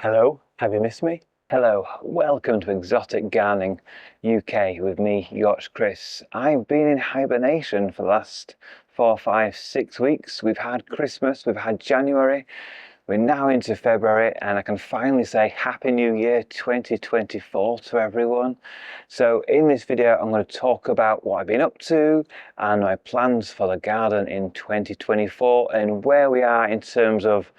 Hello, have you missed me? Hello, welcome to Exotic Gardening UK with me, Yorkshire Kris. I've been in hibernation for the last 4, 5, 6 weeks. We've had Christmas, we've had January, we're now into February, and I can finally say Happy New Year 2024 to everyone. So in this video, I'm going to talk about what I've been up to and my plans for the garden in 2024 and where we are in terms of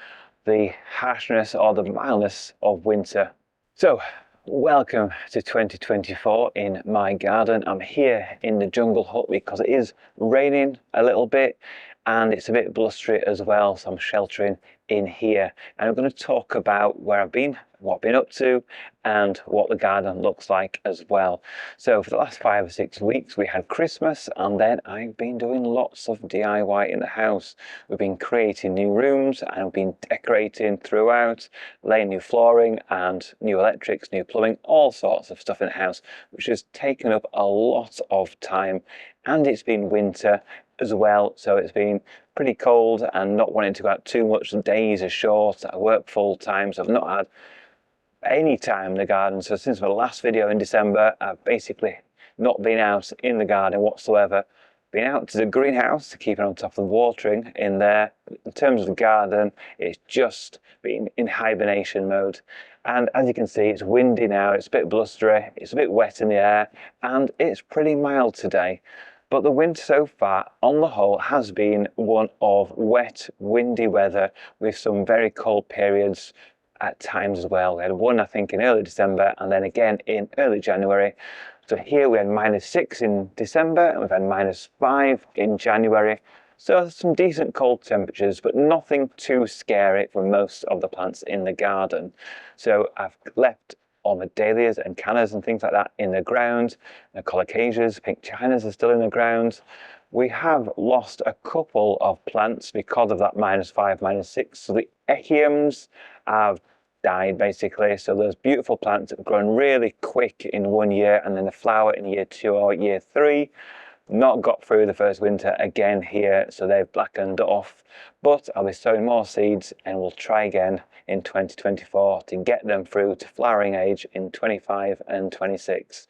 the harshness or the mildness of winter. So, welcome to 2024 in my garden. I'm here in the jungle hut because it is raining a little bit and it's a bit blustery as well, so I'm sheltering in here. And I'm going to talk about where I've been, what I've been up to, and what the garden looks like as well. So for the last 5 or 6 weeks we had Christmas, and then I've been doing lots of DIY in the house. We've been creating new rooms and we've been decorating throughout, laying new flooring and new electrics, new plumbing, all sorts of stuff in the house, which has taken up a lot of time. And it's been winter as well, so it's been pretty cold and not wanting to go out too much. The days are short. I work full time, so I've not had any time in the garden. So since my last video in December, I've basically not been out in the garden whatsoever. Been out to the greenhouse to keep it on top of the watering in there. In terms of the garden, it's just been in hibernation mode. And as you can see, it's windy now, it's a bit blustery, it's a bit wet in the air, and it's pretty mild today. But the winter so far, on the whole, has been one of wet, windy weather with some very cold periods at times as well. We had one, I think, in early December and then again in early January. So here we had -6 in December and we've had -5 in January. So some decent cold temperatures, but nothing too scary for most of the plants in the garden. So I've left all my dahlias and cannas and things like that in the ground. The colocasias, pink chinas are still in the ground. We have lost a couple of plants because of that -5, -6. So the echiums have died basically. So those beautiful plants that have grown really quick in 1 year and then the flower in year 2 or year 3, not got through the first winter again here, so they've blackened off. But I'll be sowing more seeds and we'll try again in 2024 to get them through to flowering age in 25 and 26.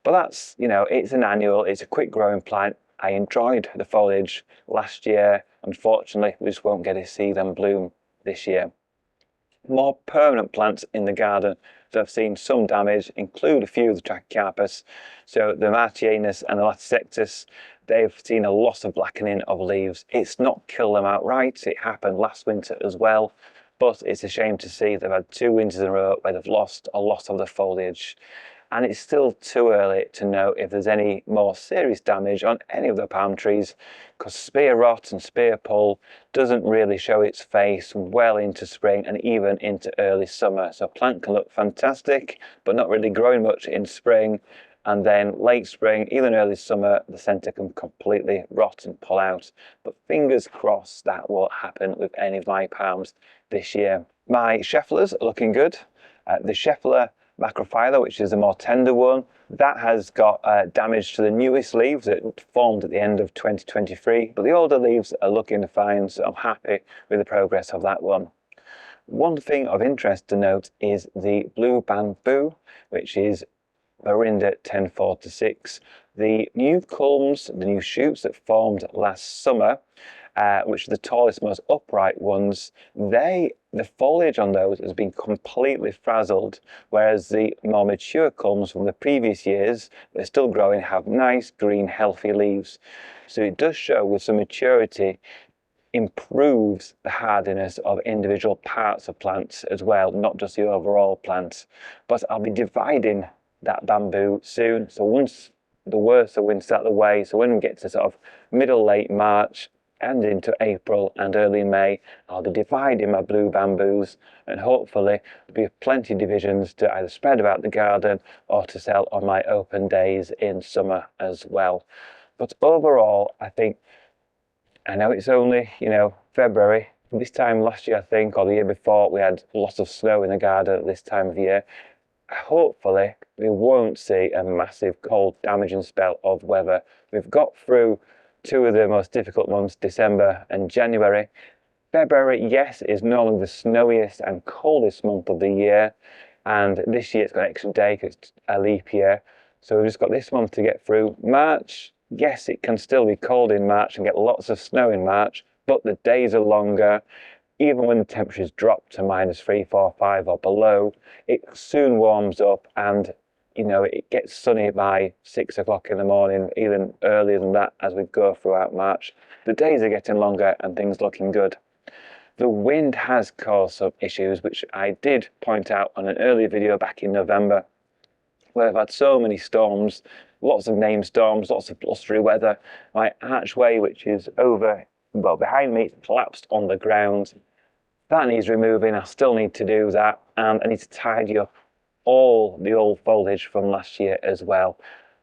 But that's, it's an annual, it's a quick growing plant. I enjoyed the foliage last year. Unfortunately, we just won't get to see them bloom this year. More permanent plants in the garden that have seen some damage include a few of the Trachycarpus. So the Martianus and the Latisectus, they've seen a loss of blackening of leaves. It's not killed them outright. It happened last winter as well. But it's a shame to see they've had 2 winters in a row where they've lost a lot of the foliage. And it's still too early to know if there's any more serious damage on any of the palm trees, because spear rot and spear pull doesn't really show its face well into spring and even into early summer. So a plant can look fantastic, but not really growing much in spring. And then late spring, even early summer, the centre can completely rot and pull out. But fingers crossed that won't happen with any of my palms this year. My Schefflers are looking good. The Scheffler Macrophylla, which is a more tender one, that has got damage to the newest leaves that formed at the end of 2023, but the older leaves are looking fine, so I'm happy with the progress of that one. One thing of interest to note is the blue bamboo, which is Verinda 1046. The new culms, the new shoots that formed last summer, which are the tallest, most upright ones, the foliage on those has been completely frazzled, whereas the more mature culms from the previous years, they're still growing, have nice green healthy leaves. So it does show with some maturity improves the hardiness of individual parts of plants as well, not just the overall plant. But I'll be dividing that bamboo soon, so once the worst of winter's out of the way, so when we get to sort of middle late March and into April and early May, I'll be dividing my blue bamboos, and hopefully there'll be plenty of divisions to either spread about the garden or to sell on my open days in summer as well. But overall, I know it's only, February. This time last year, I think, or the year before, we had lots of snow in the garden at this time of year. Hopefully we won't see a massive cold damaging spell of weather. We've got through 2 of the most difficult months, December and January, February, yes, is normally the snowiest and coldest month of the year, and this year it's got an extra day because it's a leap year. So we've just got this month to get through. March, yes, it can still be cold in March and get lots of snow in March, but the days are longer. Even when the temperatures drop to -3, 4, 5 or below, it soon warms up, and it gets sunny by 6 o'clock in the morning, even earlier than that as we go throughout March. The days are getting longer and things looking good. The wind has caused some issues, which I did point out on an earlier video back in November, where I've had so many storms, lots of named storms, lots of blustery weather. My archway, which is behind me, collapsed on the ground. That needs removing. I still need to do that, and I need to tidy up all the old foliage from last year as well.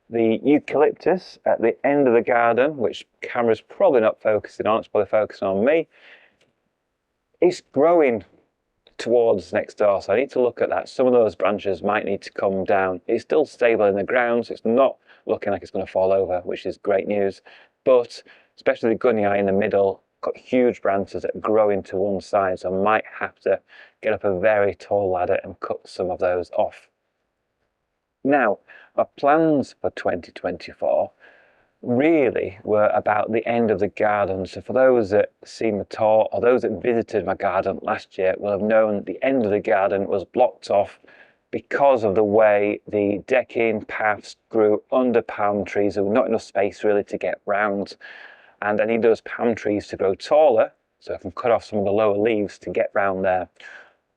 The eucalyptus at the end of the garden, which camera's probably not focusing on, it's probably focusing on me, it's growing towards next door, so I need to look at that. Some of those branches might need to come down. It's still stable in the ground, so it's not looking like it's going to fall over, which is great news. But especially the gunnyii in the middle, got huge branches that are growing to one side, so I might have to get up a very tall ladder and cut some of those off. Now, our plans for 2024 really were about the end of the garden. So for those that seen the tour or those that visited my garden last year will have known that the end of the garden was blocked off because of the way the decking paths grew under palm trees. There was not enough space really to get round, and I need those palm trees to grow taller so I can cut off some of the lower leaves to get round there.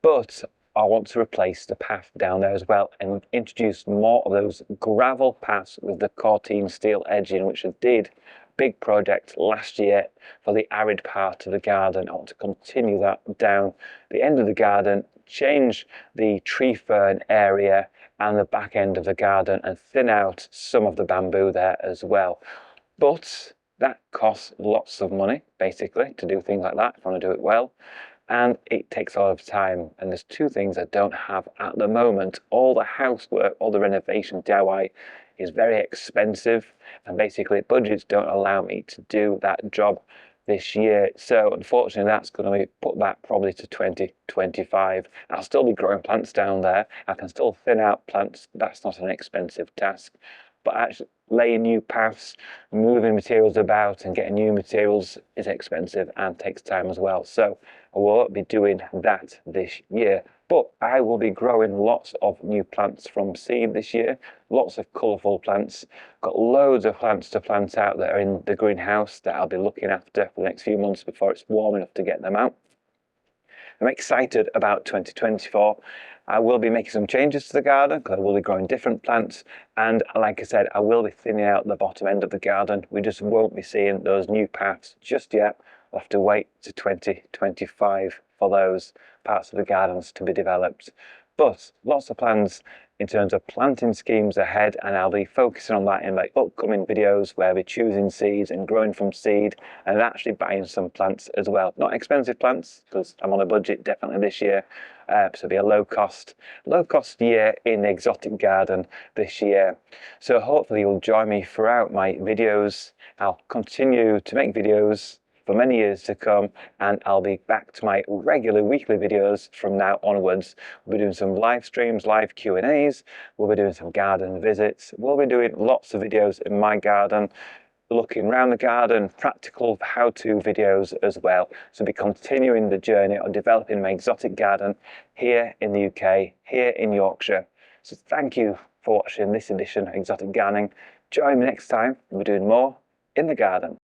But I want to replace the path down there as well and introduce more of those gravel paths with the cortine steel edging, which I did big project last year for the arid part of the garden. I want to continue that down the end of the garden, change the tree fern area and the back end of the garden, and thin out some of the bamboo there as well. But that costs lots of money, basically, to do things like that if I want to do it well. And it takes a lot of time. And there's two things I don't have at the moment. All the housework, all the renovation DIY is very expensive. And basically, budgets don't allow me to do that job this year. So unfortunately, that's going to be put back probably to 2025. I'll still be growing plants down there. I can still thin out plants. That's not an expensive task. But actually laying new paths, moving materials about and getting new materials is expensive and takes time as well. So I won't be doing that this year, but I will be growing lots of new plants from seed this year, lots of colourful plants. Got loads of plants to plant out that are in the greenhouse that I'll be looking after for the next few months before it's warm enough to get them out. I'm excited about 2024. I will be making some changes to the garden because I will be growing different plants, and like I said, I will be thinning out the bottom end of the garden. We just won't be seeing those new paths just yet. We'll have to wait to 2025 for those parts of the gardens to be developed. But lots of plans in terms of planting schemes ahead, and I'll be focusing on that in my upcoming videos where we're choosing seeds and growing from seed and actually buying some plants as well. Not expensive plants because I'm on a budget definitely this year, so it'll be a low cost year in the exotic garden this year. So hopefully you'll join me throughout my videos. I'll continue to make videos for many years to come, and I'll be back to my regular weekly videos from now onwards. We'll be doing some live streams, live Q&As, we'll be doing some garden visits, we'll be doing lots of videos in my garden, looking around the garden, practical how-to videos as well. So I'll be continuing the journey of developing my exotic garden here in the UK, here in Yorkshire. So thank you for watching this edition of Exotic Gardening. Join me next time, we'll be doing more in the garden.